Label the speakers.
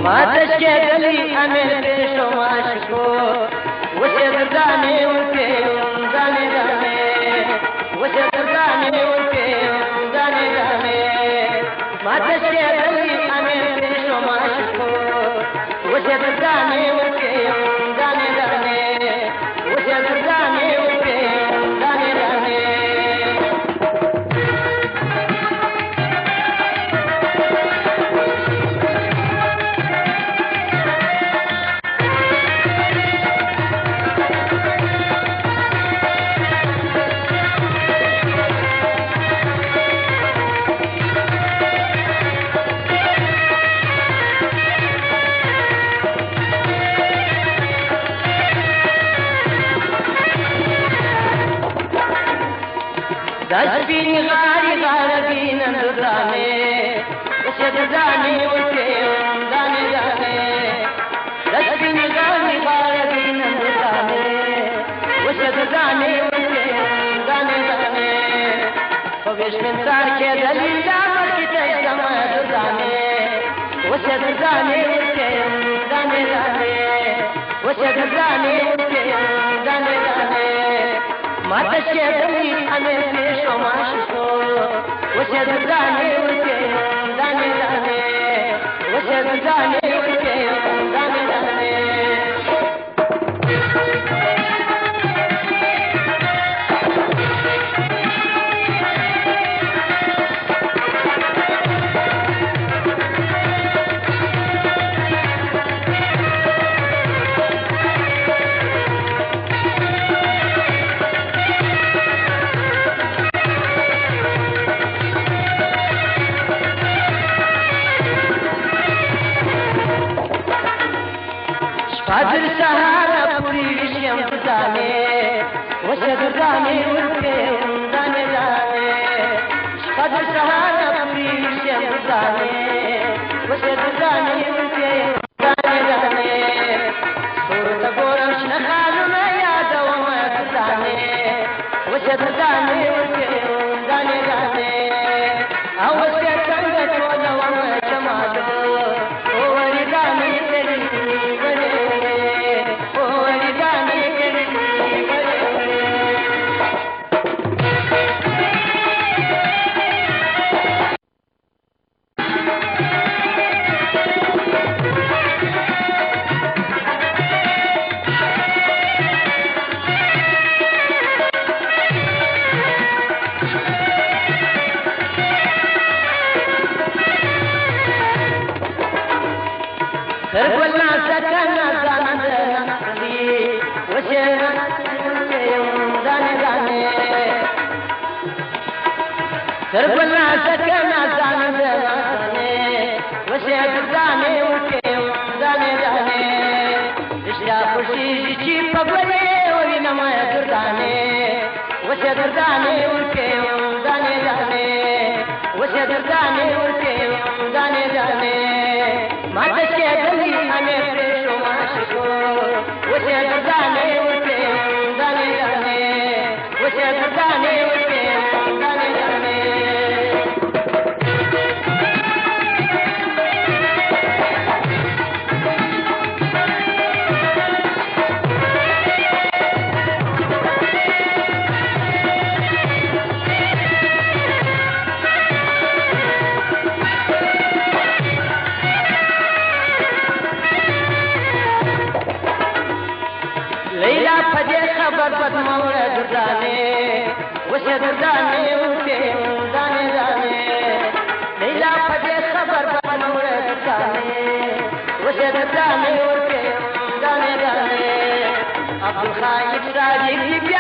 Speaker 1: ما تشكيلي أمير بيشو ماشكو وشدراني والكيوم داني داني وشدراني والكيوم داني داني ما تشكيلي أمير بيشو ماشكو وشدراني والكيوم داني داني وشدراني والكيوم داني داني دشبيني غاري غاربين اندراني وشدراني والكيوم داني داني دشبيني غاري غاربين اندراني وشدراني والكيوم داني داني فبيش من تاركي دليل دامر كتاي سما داني وشدراني والكيوم داني داني وشدراني والكيوم داني داني ما تشكيلي أمير بيشو ماشكو وشدراني والكيوم داني داني وشدراني والكيوم داني داني فجر سهارة پوری وشیم دانه وشدراني والكيوم داني داني فجر سهارة پوری وشیم دانه وشدراني والكيوم داني داني صورت گورش نخانو ما یاد وما داني وشدراني والكيوم داني داني اوسي تنگت ولا وما جمالو ورداني كربلا سكنا زانا لي وشنا يوم داني داني كربلا سكنا زانا لي وشنا داني وكيوم داني داني اشرا خوشي جي پبلي وينا ما درداني وشنا داني وكيوم داني داني وشنا داني وكيوم داني داني ما تشكيلي أمير بيشو ماشكو وشدراني والكيوم داني داني وشدراني والكيوم داني داني ليلى فدي خبر بد مولد داني وشدراني والكيوم داني داني ليلى فدي خبر بد مولد داني وشدراني والكيوم داني داني عبد الخالق صادق